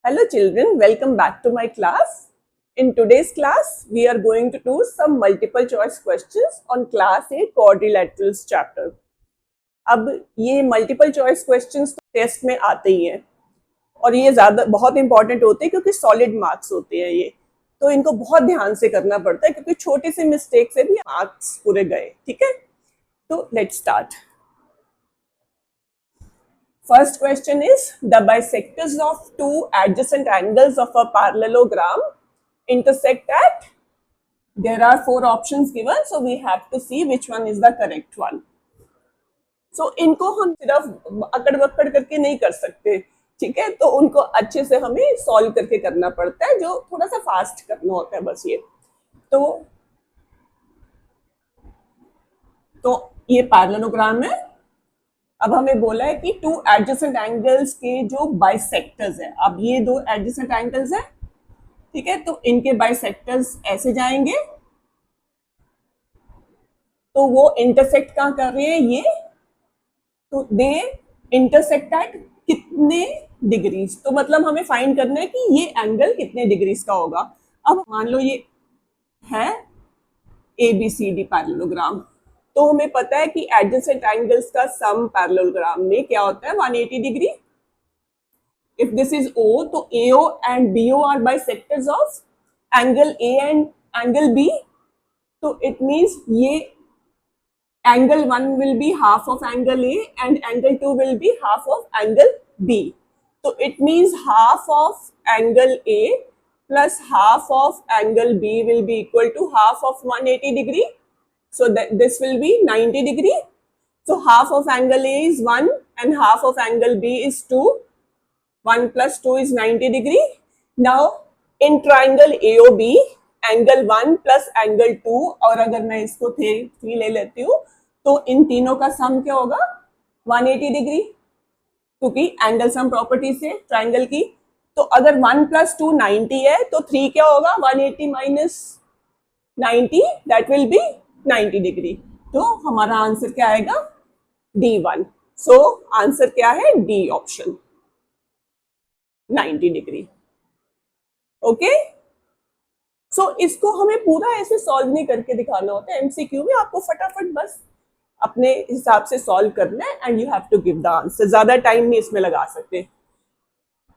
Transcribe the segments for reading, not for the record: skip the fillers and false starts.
Hello children, welcome back to my class. In today's class, we are going to do some multiple choice questions on class 8 quadrilaterals chapter. अब ये multiple choice questions test में आते ही हैं और ये ज़्यादा बहुत इंपॉर्टेंट होते हैं क्योंकि सॉलिड मार्क्स होते हैं ये, तो इनको बहुत ध्यान से करना पड़ता है क्योंकि छोटी सी मिस्टेक से भी मार्क्स पूरे गए. ठीक है, तो let's start. First question is, the bisectors of two adjacent angles of a parallelogram intersect at, there are four options given, so we have to see which one is the correct one. So इनको हम सिर्फ अकड़ बकड़ करके नहीं कर सकते, ठीक है, तो उनको अच्छे से हमें सॉल्व करके करना पड़ता है, जो थोड़ा सा फास्ट करना होता है बस ये. तो ये पैरेललोग्राम है. अब हमें बोला है कि टू एडजेसेंट एंगल्स के जो बाइसेक्टर्स है, अब ये दो एडजेसेंट एंगल्स है, ठीक है, तो इनके बाइसेक्टर्स ऐसे जाएंगे, तो वो इंटरसेक्ट कहाँ कर रहे हैं ये, तो दे इंटरसेक्ट एट कितने डिग्रीज, तो मतलब हमें फाइंड करना है कि ये एंगल कितने डिग्रीज का होगा. अब मान लो ये है ABCD पैरेललोग्राम, तो हमें पता है कि एडजेसेंट एंगल्स का सम पैरेललोग्राम में क्या होता है 180 degree. If this is O, तो AO and BO are bisectors of angle A and angle B, तो इट मींस ये angle 1 will be half of angle A and angle 2 will be half of angle B, तो it means half of angle A plus half of angle B will be equal to half of 180 degree. So that this will be 90 degree. So half of angle A is 1 and half of angle B is 2. 1 plus 2 is 90 degree. Now in triangle AOB, angle 1 plus angle 2, और अगर मैं इसको 3 ले लेती हूँ तो इन तीनों का सम क्या होगा 180 डिग्री, क्योंकि एंगल सम प्रॉपर्टी से ट्राइंगल की. तो अगर 1 plus 2 90 है तो 3 क्या होगा 180 minus 90, that will B 90 degree. तो हमारा आंसर क्या आएगा D1. सो आंसर क्या है D ऑप्शन 90 डिग्री. ओके, सो इसको हमें पूरा ऐसे सॉल्व नहीं करके दिखाना होता है. MCQ में आपको फटाफट बस अपने हिसाब से सॉल्व करना है and you have to give the answer. ज्यादा टाइम नहीं इसमें लगा सकते.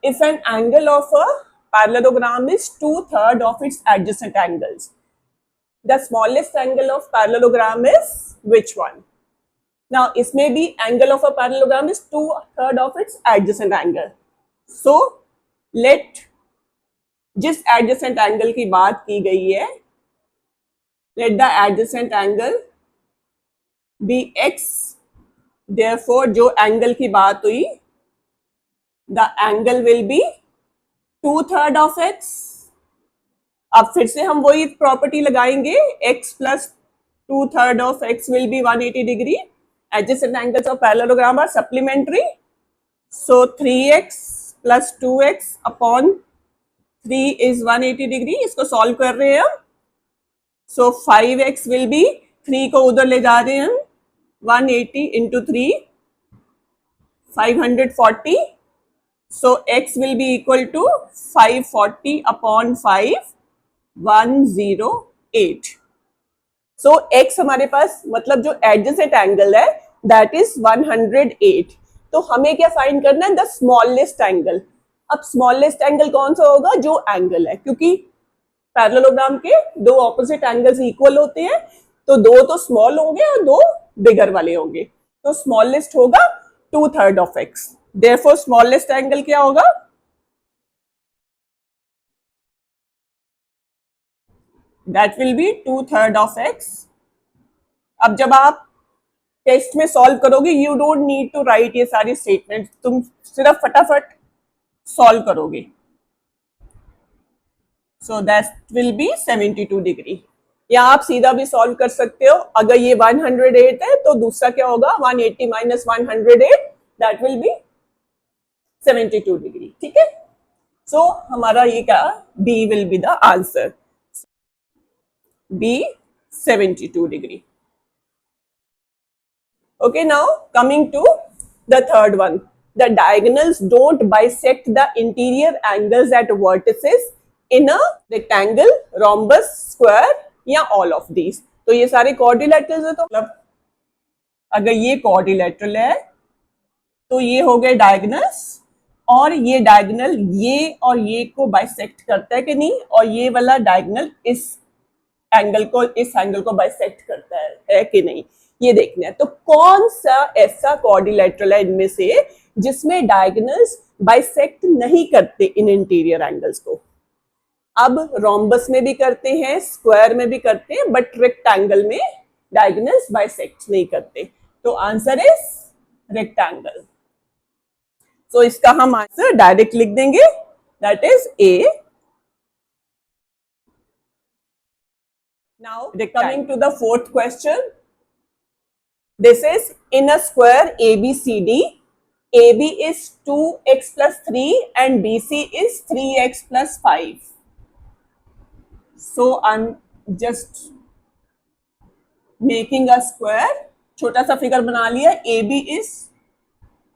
If an angle of a parallelogram is 2/3 of its adjacent angles, the smallest angle of parallelogram is which one? Now, इसमें भी angle of a parallelogram is 2/3 of its adjacent angle. So, let जिस adjacent angle की बात की गई है, let the adjacent angle be x. Therefore, जो angle की बात हुई, the angle will be 2/3 of x. अब फिर से हम वही प्रॉपर्टी लगाएंगे, x plus 2/3 of x will be 180 degree. Adjacent angles of parallelogram are supplementary. So 3x plus 2x upon 3 is 180 degree. इसको सॉल्व कर रहे हैं हम. So 5x will be, 3 को उधर ले जा रहे हैं हम, 180 into 3 540. So x will be equal to 540 upon 5, 108. So x हमारे पास मतलब जो एडजेसेंट एंगल है दैट इज 108. तो हमें क्या फाइंड करना है द स्मॉलेस्ट एंगल. अब स्मॉलेस्ट एंगल कौन सा होगा जो एंगल है, क्योंकि पैरेललोग्राम के दो ऑपोजिट एंगल्स इक्वल होते हैं, तो दो तो स्मॉल होंगे और दो बिगर वाले होंगे. तो स्मॉलेस्ट होगा 2/3 of x. Therefore, smallest angle क्या होगा that will be 2/3 of x. अब जब आप टेस्ट में सॉल्व करोगे you don't need to write ये सारी स्टेटमेंट, तुम सिर्फ फटाफट सॉल्व करोगे. So that will be 72 degree. या आप सीधा भी सॉल्व कर सकते हो. अगर ये 108 है तो दूसरा क्या होगा 180 minus 108, that will be 72 degree. ठीक है, सो हमारा ये क्या B will be the answer, B 72 degree. Okay, now coming to the third one. the diagonals don't bisect the interior angles at vertices in a rectangle, rhombus, square या all of these. तो ये सारे quadrilaterals है, तो मतलब अगर ये quadrilateral है तो ये हो गए diagonals, और ये डायगोनल ये और ये को बाइसेक्ट करता है कि नहीं, और ये वाला डायगोनल इस एंगल को बाइसेक्ट करता है कि नहीं, ये देखना है. तो कौन सा ऐसा क्वाड्रिलेटरल है इनमें से जिसमें डायगोनल्स बाइसेक्ट नहीं करते इन इंटीरियर एंगल्स को. अब रोम्बस में भी करते हैं, स्क्वायर में भी करते हैं, बट रेक्टेंगल में डायगोनल्स बाइसेक्ट नहीं करते. तो आंसर इज रेक्टेंगल. तो इसका हम आंसर डायरेक्ट लिख देंगे, that is A. Now coming to the fourth question. This is in a square ABCD. AB is 2x plus 3 and BC is 3x plus 5. So I'm just making a square. छोटा सा figure बना लिया. AB is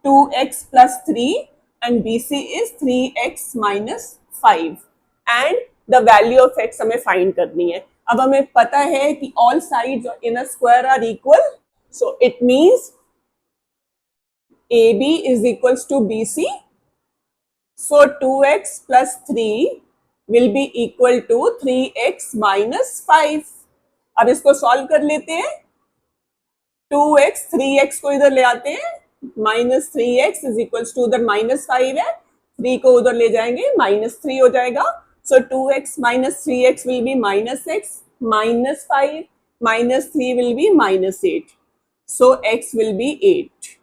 2x plus 3 and BC is 3x minus 5 and the value of x हमें find करनी है. अब हमें पता है कि all sides in a square are equal, so it means AB is equals to BC. So 2x plus 3 will be equal to 3x minus 5. अब इसको सॉल्व कर लेते हैं. 2x 3x को इधर ले आते हैं, minus 3x is equals to उधर माइनस 5 है, 3 को उधर ले जाएंगे माइनस 3 हो जाएगा. सो 2x minus 3x will be minus x, minus 5 minus 3 will be minus 8. So x will be 8.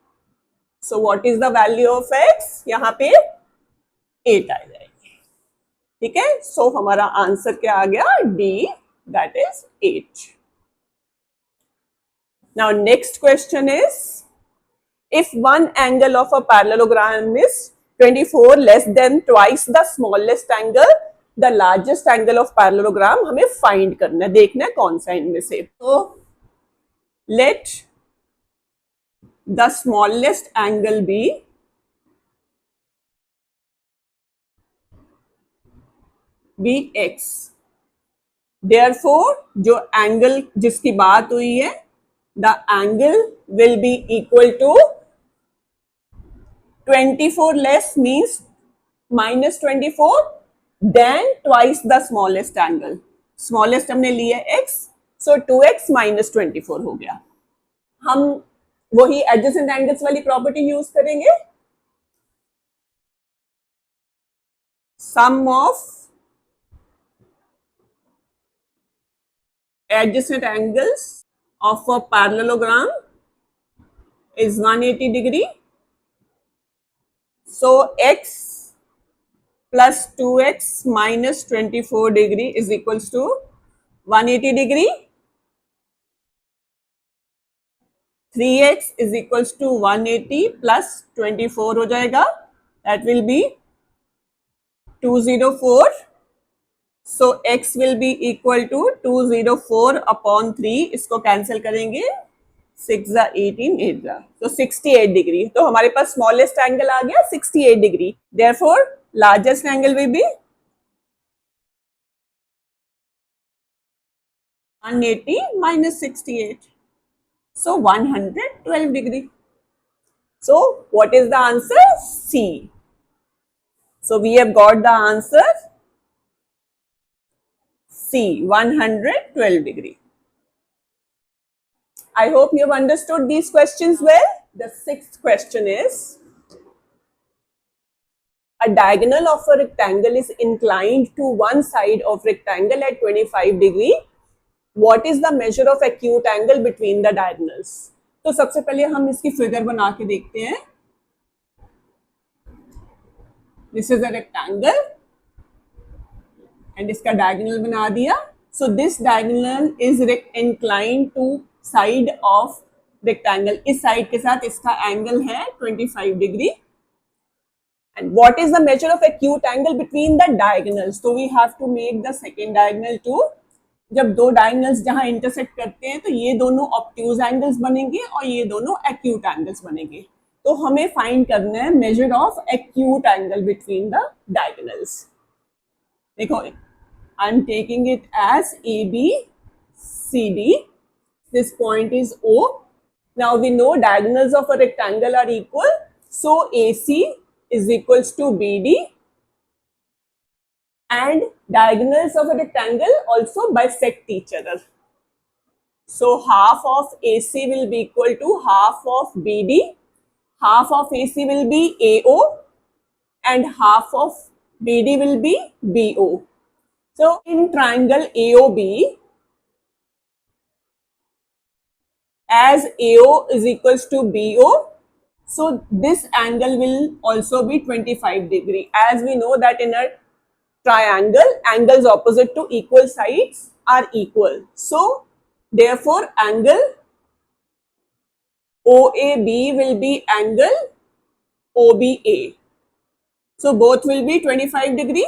So what is the value of x? यहाँ पे 8 आ जाएगी. ठीक है. सो हमारा आंसर क्या आ गया? D, that is 8. Now next question is, if one angle of a parallelogram is 24 less than twice the smallest angle, the largest angle of parallelogram हमें find करना है, देखना है कौन सा इनमें से. तो let the smallest angle be x. Therefore जो एंगल जिसकी बात हुई है, the angle will be equal to 24 less means minus 24 then twice the smallest angle. smallest हमने लिया x, so 2x minus 24 हो गया. हम वही adjacent angles वाली प्रॉपर्टी यूज करेंगे. sum of adjacent angles of a parallelogram is 180 degree. So x plus 2x minus 24 degree is equals to 180 degree. 3x is equals to 180 plus 24 हो जाएगा, that will be 204. So x will be equal to 204 upon 3. इसको cancel करेंगे, 6 जा 18, 8 जा, तो 68 degree. तो हमारे पास smallest angle आ गया 68 degree. Therefore largest angle will be 180 minus 68. So 112 degree. So what is the answer? C. So we have got the answer C, 112 degree. I hope you have understood these questions well. The sixth question is, a diagonal of a rectangle is inclined to one side of rectangle at 25 degree. What is the measure of acute angle between the diagonals? तो सबसे पहले हम इसकी figure बना के देखते हैं. This is a rectangle and इसका diagonal बना दिया. So this diagonal is inclined to side of rectangle. इस side के साथ इसका angle है 25 degree. And what is the measure of acute angle between the diagonals? So we have to make the second diagonal too. जब दो diagonals जहां intersect करते हैं तो ये दोनों ऑब्ट्यूज एंगल्स बनेंगे और ये दोनों एक्यूट एंगल्स बनेंगे. तो हमें फाइंड करना है measure of acute angle between the diagonals. देखो, I am taking it as A B C D, this point is O. Now we know diagonals of a rectangle are equal, so AC is equals to BD, and diagonals of a rectangle also bisect each other. So half of AC will be equal to half of BD, half of AC will be AO, and half of BD will be BO. So in triangle AOB, as AO is equals to BO, so this angle will also be 25 degree. As we know that in a triangle, angles opposite to equal sides are equal. So therefore angle OAB will be angle OBA. So both will be 25 degree.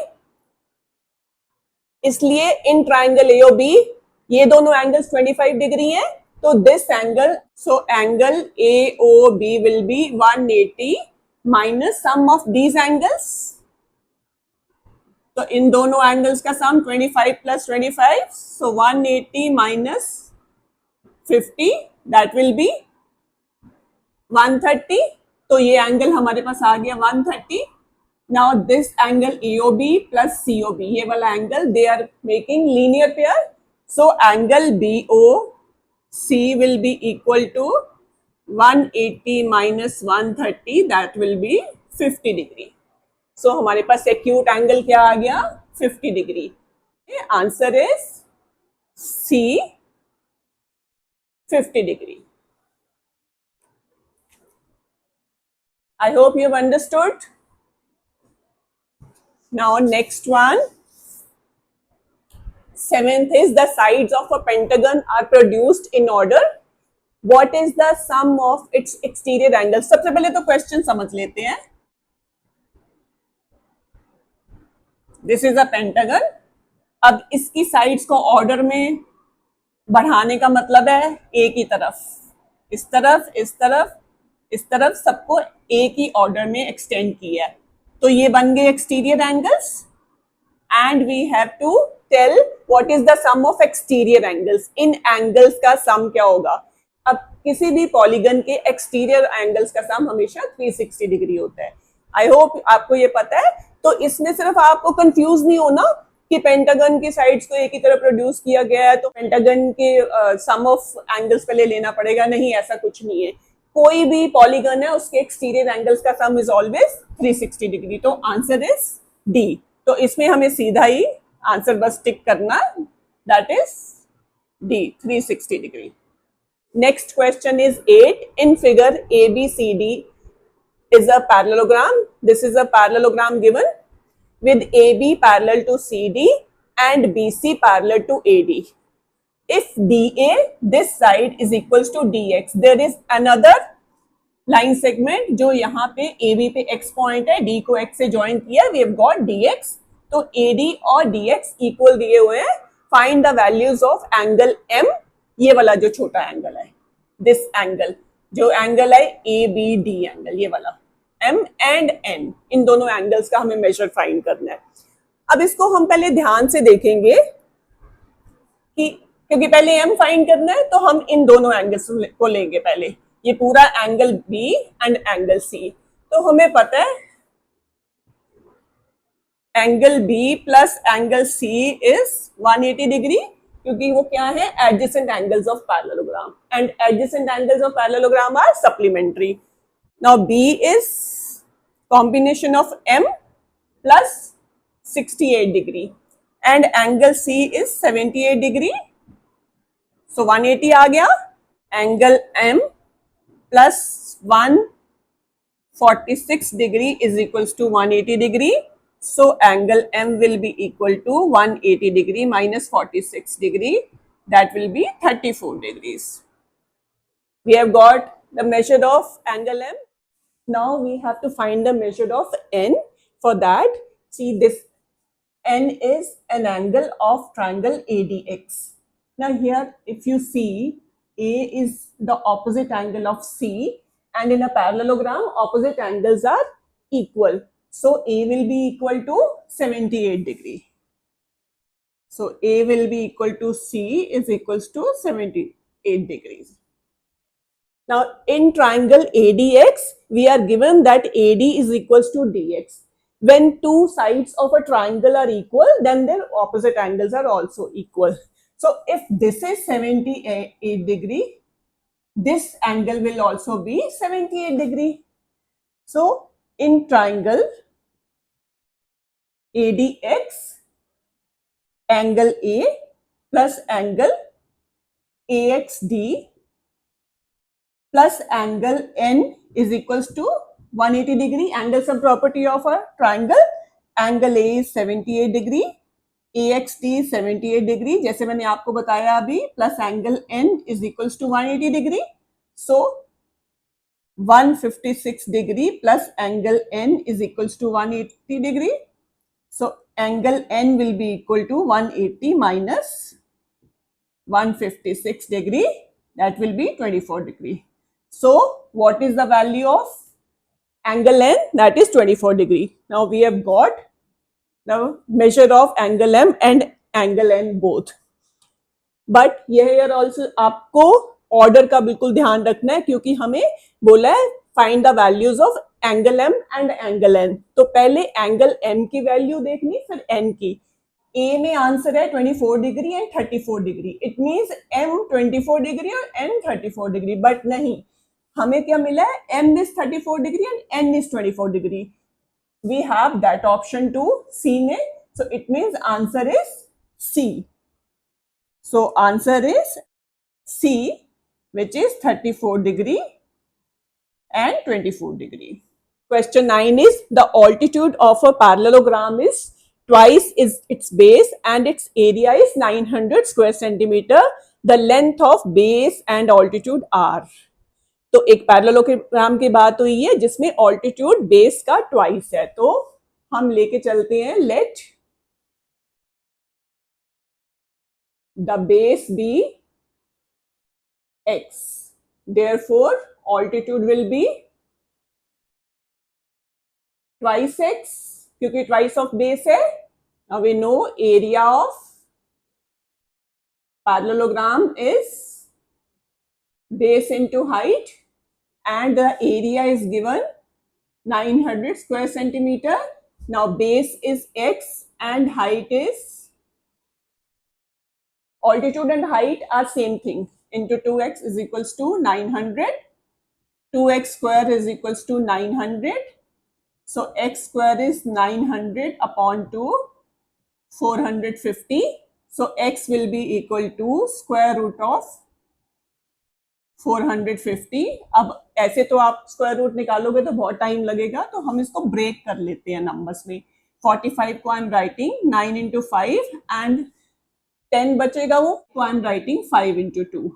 इसलिए in triangle AOB ये दोनों angles 25 degree है, तो this angle, so angle AOB will be 180 minus sum of these angles. तो इन दोनों angles का sum 25 plus 25, so 180 minus 50, that will be 130. तो ये angle हमारे पास आ गया 130. Now this angle AOB plus COB, ये वाला angle, they are making linear pair. So angle BOC will be equal to 180 minus 130, that will be 50 degree. So हमारे पास acute angle क्या आ गया? 50 degree. Answer is C, 50 degree. I hope you have understood. Now next one, 7th is the sides of a pentagon are produced in order. What is the sum of its exterior angles? सबसे पहले तो question समझ लेते हैं. This is a pentagon. अब इसकी sides को order में बढ़ाने का मतलब है एक ही तरफ, इस तरफ, इस तरफ, इस तरफ, सबको एक ही ऑर्डर में एक्सटेंड किया है. तो ये बन गए exterior angles. And we have to tell what is the sum of exterior angles. इन एंगल्स का सम क्या होगा? अब किसी भी पॉलीगन के एक्सटीरियर एंगल्स का सम हमेशा 360 डिग्री होता है. आई होप आपको ये पता है. तो इसमें सिर्फ आपको कंफ्यूज नहीं होना कि पेंटागन की साइड्स को एक ही तरह प्रोड्यूस किया गया है तो पेंटागन के सम ऑफ एंगल्स पहले लेना पड़ेगा. नहीं, ऐसा कुछ नहीं है. कोई भी पॉलीगन है उसके एक्सटीरियर एंगल्स का सम इज ऑलवेज 360 डिग्री. तो आंसर इज डी. तो इसमें हमें सीधा ही आंसर बस टिक करना, that is D, 360 degree. Next question is 8. In figure ABCD is a parallelogram. This is a parallelogram given with AB parallel to CD and BC parallel to AD. If DA, this side, is equals to DX, there is another line segment जो यहाँ पे AB पे X point है, D को X से join किया, we have got DX. तो AD और DX equal दिए हुए हैं. Find the values of angle M. ये वाला जो छोटा एंगल है, this angle, जो एंगल है ABD एंगल, ये वाला M and N, इन दोनों एंगल्स का हमें मेजर फाइंड करना है. अब इसको हम पहले ध्यान से देखेंगे कि क्योंकि पहले M फाइंड करना है तो हम इन दोनों एंगल्स को लेंगे पहले. ये पूरा angle B and angle C. तो हमें पता है angle B plus angle C is 180 degree क्योंकि वो क्या है? Adjacent angles of parallelogram. And adjacent angles of parallelogram are supplementary. Now B is combination of M plus 68 degree and angle C is 78 degree. So 180 आ गया. Angle M plus 146 degree is equals to 180 degree. So angle M will be equal to 180 degree minus 46 degree. That will be 34 degrees. We have got the measure of angle M. Now we have to find the measure of N. For that, see this N is an angle of triangle ADX. Now here if you see A is the opposite angle of C and in a parallelogram opposite angles are equal. So A will be equal to 78 degree. So A will be equal to C is equals to 78 degrees. Now in triangle ADX, we are given that AD is equals to DX. When two sides of a triangle are equal, then their opposite angles are also equal. So if this is 78 degree, this angle will also be 78 degree. So in triangle ADX, angle A plus angle AXD plus angle N is equals to 180 degree. Angle sum property of a triangle, angle A is 78 degree, AXD is 78 degree जैसे मैंने आपको बताया अभी, plus angle N is equals to 180 degree. So 156 degree plus angle N is equals to 180 degree. So angle N will be equal to 180 minus 156 degree, that will be 24 degree. So what is the value of angle N? That is 24 degree. Now we have got the measure of angle M and angle N both. But here also आपको order का बिल्कुल ध्यान रखना है, क्योंकि हमें बोला है find the values of angle M and angle N. तो पहले एंगल एम की वैल्यू देखनी, फिर एन की. ए में आंसर है 24 degree and 34 degree. It means M 24 degree और एन 34 डिग्री. बट नहीं, हमें क्या मिला है, M is 34 degree and N is 24 degree. We have that option two C में. So it means answer is C. So answer is C, which is 34 degree and 24 degree. Question 9 is the altitude of a parallelogram is twice is its base and its area is 900 square centimeter. The length of base and altitude are. तो एक parallelogram की बात हुई है जिसमें altitude base का twice है. तो हम लेके चलते हैं, late the base be x, therefore altitude will be twice x क्योंकि twice of base है. Now we know area of parallelogram is base into height and the area is given 900 square centimeter. Now base is x and height is, altitude and height are same thing, into 2x is equals to 900. 2x square is equals to 900. So x square is 900 upon 2, 450. So x will be equal to square root of 450. अब ऐसे तो आप square root निकालोगे तो बहुत time लगेगा, तो हम इसको ब्रेक कर लेते हैं नंबर्स में. 45 को I am writing 9 into 5 and 10 बचेगा वो, तो I am writing 5 into 2.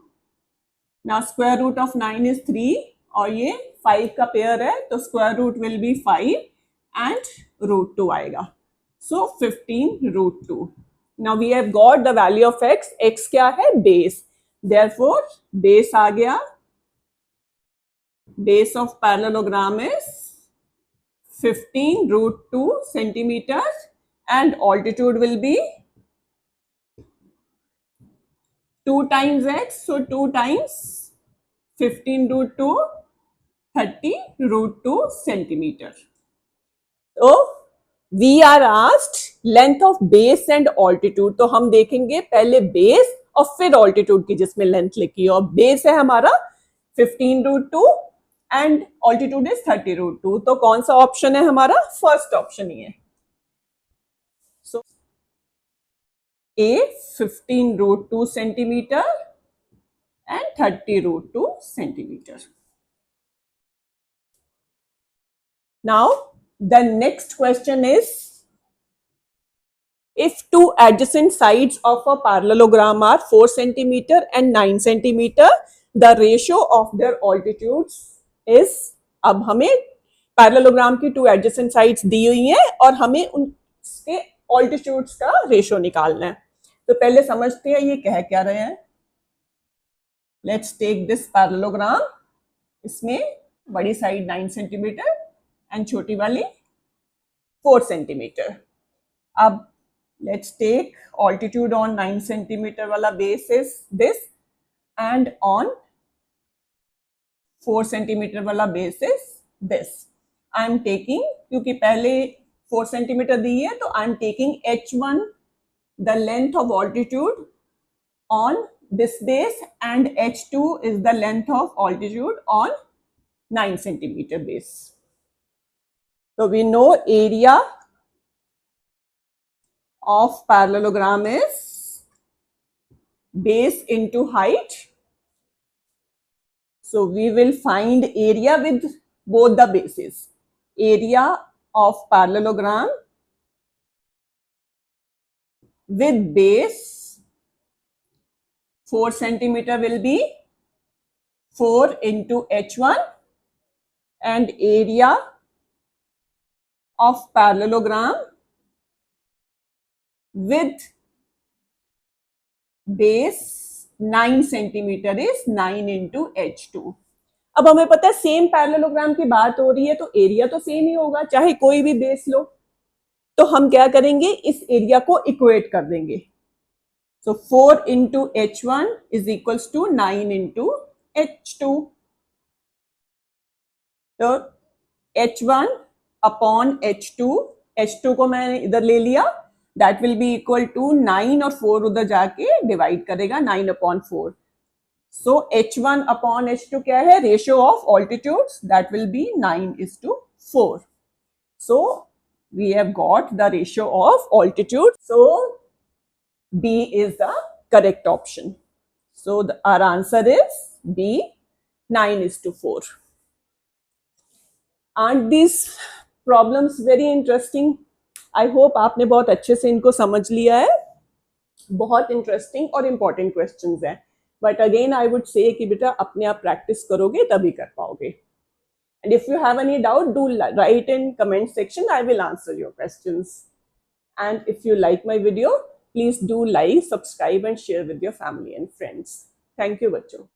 Now square root of 9 is 3 और ये 5 का पेयर है, तो square root will be 5 and root 2 आएगा. So 15 root 2. Now we have got the value of x. X क्या है, बेस. देयरफॉर बेस आ गया, base of parallelogram is 15 root 2 centimetre and altitude will be 2 times x, so 2 times 15 root 2, 30 root 2 centimeter. So we are asked length of base and altitude. तो हम देखेंगे पहले base और फिर ऑल्टीट्यूड की जिसमें लेंथ लिखी है. और बेस है हमारा 15 root 2 and altitude is 30 root 2. तो कौन सा ऑप्शन है हमारा, फर्स्ट ऑप्शन ही है. सो A 15 root 2 centimeter and 30 root 2 centimeter. Now the next question is, if two adjacent sides of a parallelogram are 4 centimeter and 9 centimeter, the ratio of their altitudes is. अब हमें parallelogram की 2 adjacent sides दी हुई हैं और हमें उनके altitudes का ratio निकालना है. तो पहले समझते हैं ये कह क्या रहे हैं. Let's take this parallelogram. इसमें बड़ी साइड 9 सेंटीमीटर एंड छोटी वाली 4 सेंटीमीटर. अब let's take altitude on 9 centimetre वाला base is this and on 4 centimetre वाला base is this. I am taking, क्योंकि पहले 4 सेंटीमीटर दी है तो I am taking h1 the length of altitude on this base and h2 is the length of altitude on 9 centimeter base. So we know area of parallelogram is base into height. So we will find area with both the bases. Area of parallelogram with base 4 centimeter will be 4 into h1 and area of parallelogram with base 9 centimetre is 9 into h2. अब हमें पता है same parallelogram की बात हो रही है तो एरिया तो सेम ही होगा चाहे कोई भी बेस लो. तो हम क्या करेंगे, इस एरिया को इक्वेट कर देंगे. सो 4 into h1 is equals to 9 into h2. तो h1 अपॉन h2, h2 को मैंने इधर ले लिया, that will be equal to 9 और 4 उधर जाके डिवाइड करेगा 9 अपॉन 4. सो h1 अपॉन h2 क्या है, ratio of altitudes, that will B 9:4. So we have got the ratio of altitude. So B is the correct option. So our answer is B, 9:4. Aren't these problems very interesting? I hope आपने बहुत अच्छे से इनको समझ लिया है. बहुत interesting और इम्पोर्टेंट क्वेश्चंस हैं. But again I would say कि बेटा अपने आप प्रैक्टिस करोगे तभी कर पाओगे. And if you have any doubt, do write in comment section. I will answer your questions. And if you like my video, please do like, subscribe and share with your family and friends. Thank you, बच्चों.